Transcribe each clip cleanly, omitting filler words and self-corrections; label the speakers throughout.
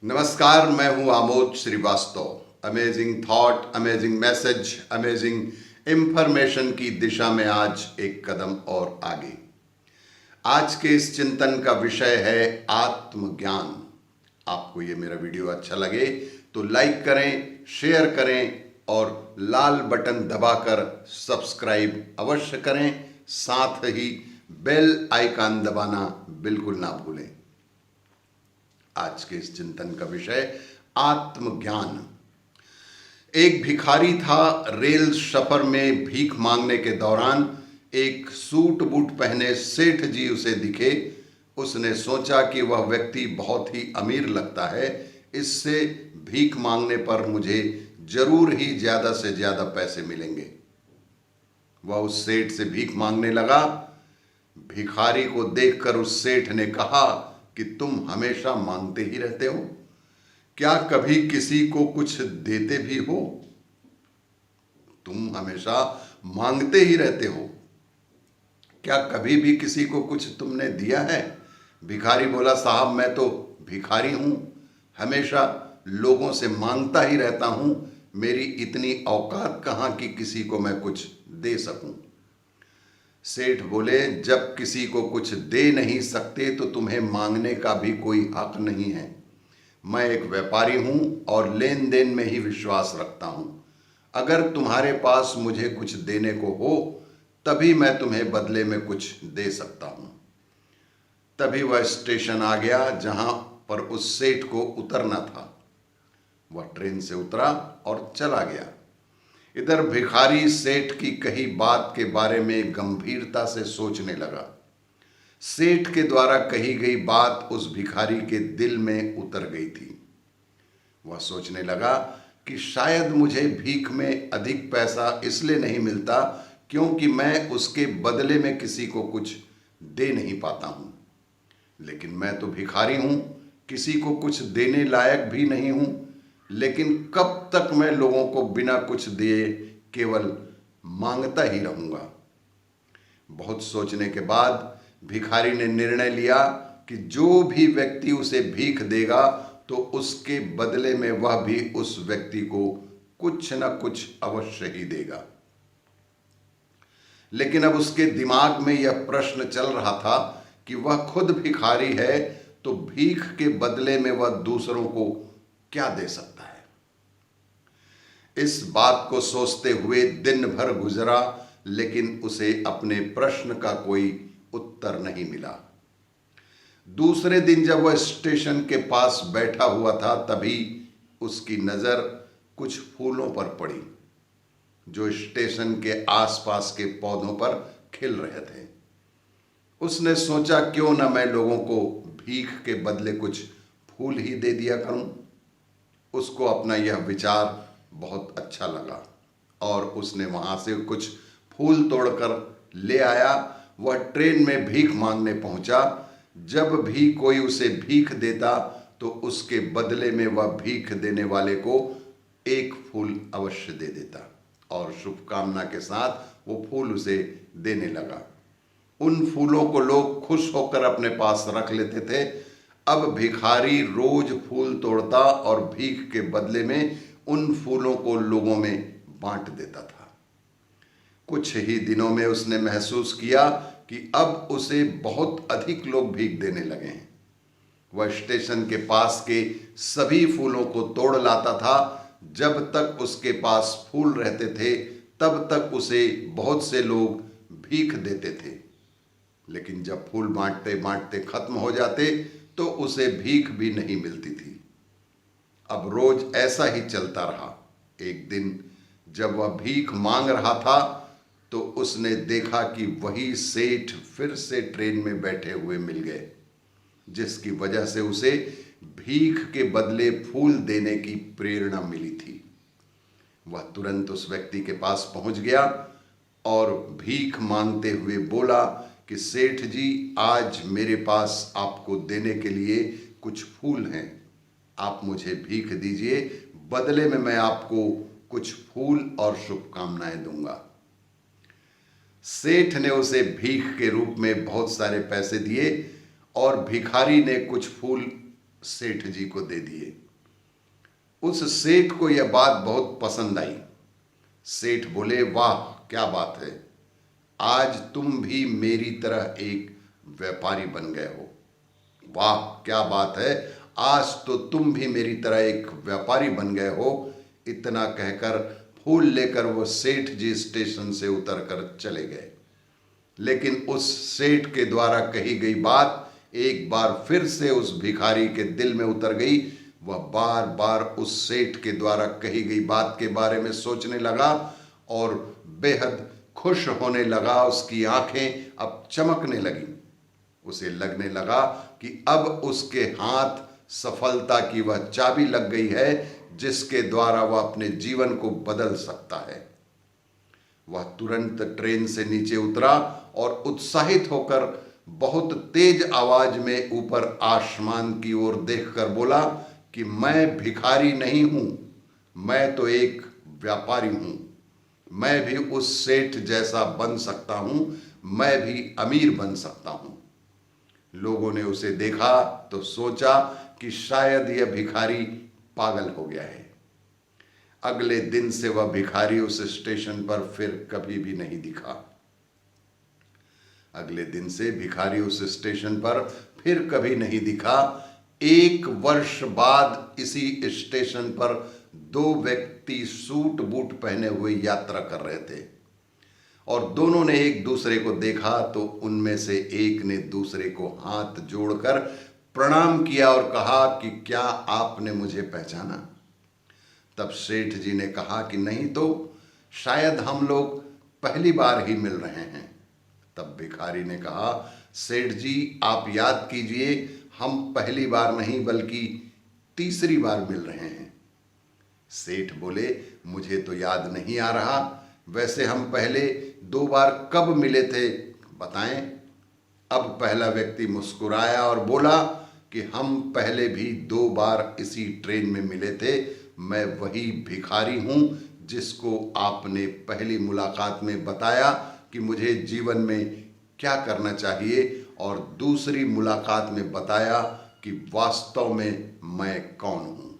Speaker 1: नमस्कार, मैं हूं Amod Srivastava. Amazing thought, amazing message, amazing information की दिशा में आज एक कदम और आगे। आज के इस चिंतन का विषय है आत्मज्ञान। आपको ये मेरा वीडियो अच्छा लगे तो लाइक करें, शेयर करें और लाल बटन दबाकर सब्सक्राइब अवश्य करें। साथ ही बेल आइकन दबाना बिल्कुल ना भूलें। आज के इस चिंतन का विषय आत्मज्ञान। एक भिखारी था। रेल सफर में भीख मांगने के दौरान एक सूट बूट पहने सेठ जी उसे दिखे। उसने सोचा कि वह व्यक्ति बहुत ही अमीर लगता है, इससे भीख मांगने पर मुझे जरूर ही ज्यादा से ज्यादा पैसे मिलेंगे। वह उस सेठ से भीख मांगने लगा। भिखारी को देखकर उस सेठ ने कहा कि तुम हमेशा मांगते ही रहते हो, क्या कभी किसी को कुछ देते भी हो? तुम हमेशा मांगते ही रहते हो, क्या कभी भी किसी को कुछ तुमने दिया है? भिखारी बोला, साहब मैं तो भिखारी हूं, हमेशा लोगों से मांगता ही रहता हूं, मेरी इतनी औकात कहां कि किसी को मैं कुछ दे सकूं। सेठ बोले, जब किसी को कुछ दे नहीं सकते तो तुम्हें मांगने का भी कोई हक नहीं है। मैं एक व्यापारी हूं और लेन देन में ही विश्वास रखता हूं। अगर तुम्हारे पास मुझे कुछ देने को हो तभी मैं तुम्हें बदले में कुछ दे सकता हूं। तभी वह स्टेशन आ गया जहां पर उस सेठ को उतरना था। वह ट्रेन से उतरा और चला गया। इधर भिखारी सेठ की कही बात के बारे में गंभीरता से सोचने लगा। सेठ के द्वारा कही गई बात उस भिखारी के दिल में उतर गई थी। वह सोचने लगा कि शायद मुझे भीख में अधिक पैसा इसलिए नहीं मिलता क्योंकि मैं उसके बदले में किसी को कुछ दे नहीं पाता हूं। लेकिन मैं तो भिखारी हूं, किसी को कुछ देने लायक भी नहीं हूं। लेकिन कब तक मैं लोगों को बिना कुछ दिए केवल मांगता ही रहूंगा? बहुत सोचने के बाद भिखारी ने निर्णय लिया कि जो भी व्यक्ति उसे भीख देगा तो उसके बदले में वह भी उस व्यक्ति को कुछ न कुछ अवश्य ही देगा। लेकिन अब उसके दिमाग में यह प्रश्न चल रहा था कि वह खुद भिखारी है तो भीख के बदले में वह दूसरों को क्या दे सकता है। इस बात को सोचते हुए दिन भर गुजरा, लेकिन उसे अपने प्रश्न का कोई उत्तर नहीं मिला। दूसरे दिन जब वह स्टेशन के पास बैठा हुआ था तभी उसकी नजर कुछ फूलों पर पड़ी जो स्टेशन के आसपास के पौधों पर खिल रहे थे। उसने सोचा, क्यों ना मैं लोगों को भीख के बदले कुछ फूल ही दे दिया करूं। उसको अपना यह विचार बहुत अच्छा लगा और उसने वहां से कुछ फूल तोड़कर ले आया। वह ट्रेन में भीख मांगने पहुंचा। जब भी कोई उसे भीख देता तो उसके बदले में वह भीख देने वाले को एक फूल अवश्य दे देता और शुभकामना के साथ वो फूल उसे देने लगा। उन फूलों को लोग खुश होकर अपने पास रख लेते थे। अब भिखारी रोज फूल तोड़ता और भीख के बदले में उन फूलों को लोगों में बांट देता था। कुछ ही दिनों में उसने महसूस किया कि अब उसे बहुत अधिक लोग भीख देने लगे हैं। वह स्टेशन के पास के सभी फूलों को तोड़ लाता था। जब तक उसके पास फूल रहते थे तब तक उसे बहुत से लोग भीख देते थे। लेकिन जब फूल बांटते बांटते खत्म हो जाते तो उसे भीख भी नहीं मिलती थी। अब रोज ऐसा ही चलता रहा। एक दिन जब वह भीख मांग रहा था तो उसने देखा कि वही सेठ फिर से ट्रेन में बैठे हुए मिल गए, जिसकी वजह से उसे भीख के बदले फूल देने की प्रेरणा मिली थी। वह तुरंत उस व्यक्ति के पास पहुंच गया और भीख मांगते हुए बोला कि सेठ जी, आज मेरे पास आपको देने के लिए कुछ फूल हैं, आप मुझे भीख दीजिए, बदले में मैं आपको कुछ फूल और शुभकामनाएं दूंगा। सेठ ने उसे भीख के रूप में बहुत सारे पैसे दिए और भिखारी ने कुछ फूल सेठ जी को दे दिए। उस सेठ को यह बात बहुत पसंद आई। सेठ बोले, वाह क्या बात है, आज तुम भी मेरी तरह एक व्यापारी बन गए हो। वाह क्या बात है, आज तो तुम भी मेरी तरह एक व्यापारी बन गए हो। इतना कहकर फूल लेकर वो सेठ जी स्टेशन से उतरकर चले गए। लेकिन उस सेठ के द्वारा कही गई बात एक बार फिर से उस भिखारी के दिल में उतर गई। वह बार बार उस सेठ के द्वारा कही गई बात के बारे में सोचने लगा और बेहद खुश होने लगा। उसकी आंखें अब चमकने लगी। उसे लगने लगा कि अब उसके हाथ सफलता की वह चाबी लग गई है जिसके द्वारा वह अपने जीवन को बदल सकता है। वह तुरंत ट्रेन से नीचे उतरा और उत्साहित होकर बहुत तेज आवाज में ऊपर आसमान की ओर देखकर बोला कि मैं भिखारी नहीं हूं, मैं तो एक व्यापारी हूं। मैं भी उस सेठ जैसा बन सकता हूं, मैं भी अमीर बन सकता हूं। लोगों ने उसे देखा तो सोचा कि शायद यह भिखारी पागल हो गया है। अगले दिन से वह भिखारी उस स्टेशन पर फिर कभी भी नहीं दिखा। अगले दिन से भिखारी उस स्टेशन पर फिर कभी नहीं दिखा। 1 वर्ष बाद इसी स्टेशन पर 2 व्यक्ति सूट बूट पहने हुए यात्रा कर रहे थे और दोनों ने एक दूसरे को देखा तो उनमें से एक ने दूसरे को हाथ जोड़कर प्रणाम किया और कहा कि क्या आपने मुझे पहचाना? तब सेठ जी ने कहा कि नहीं तो, शायद हम लोग पहली बार ही मिल रहे हैं। तब भिखारी ने कहा, सेठ जी आप याद कीजिए, हम पहली बार नहीं बल्कि तीसरी बार मिल रहे हैं। सेठ बोले, मुझे तो याद नहीं आ रहा, वैसे हम पहले 2 बार कब मिले थे बताएं? अब पहला व्यक्ति मुस्कुराया और बोला कि हम पहले भी 2 बार इसी ट्रेन में मिले थे। मैं वही भिखारी हूं जिसको आपने पहली मुलाकात में बताया कि मुझे जीवन में क्या करना चाहिए और दूसरी मुलाकात में बताया कि वास्तव में मैं कौन हूं।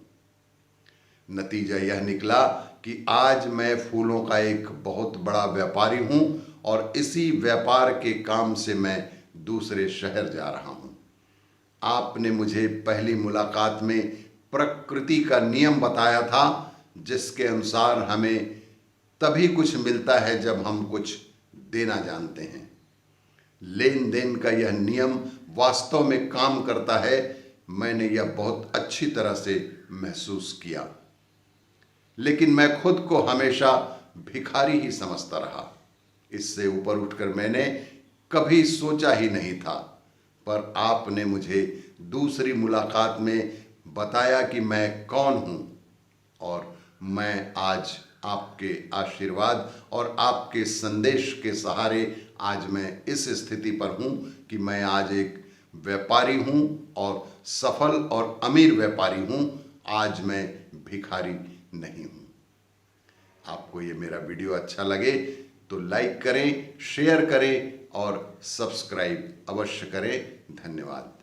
Speaker 1: नतीजा यह निकला कि आज मैं फूलों का एक बहुत बड़ा व्यापारी हूं और इसी व्यापार के काम से मैं दूसरे शहर जा रहा हूं। आपने मुझे पहली मुलाकात में प्रकृति का नियम बताया था जिसके अनुसार हमें तभी कुछ मिलता है जब हम कुछ देना जानते हैं। लेन देन का यह नियम वास्तव में काम करता है। मैंने यह बहुत अच्छी तरह से महसूस किया, लेकिन मैं खुद को हमेशा भिखारी ही समझता रहा। इससे ऊपर उठकर मैंने कभी सोचा ही नहीं था, पर आपने मुझे दूसरी मुलाकात में बताया कि मैं कौन हूं और मैं आज आपके आशीर्वाद और आपके संदेश के सहारे आज मैं इस स्थिति पर हूं कि मैं आज एक व्यापारी हूं और सफल और अमीर व्यापारी हूं। आज मैं भिखारी नहीं हूं। आपको ये मेरा वीडियो अच्छा लगे तो लाइक करें, शेयर करें और सब्सक्राइब अवश्य करें। धन्यवाद।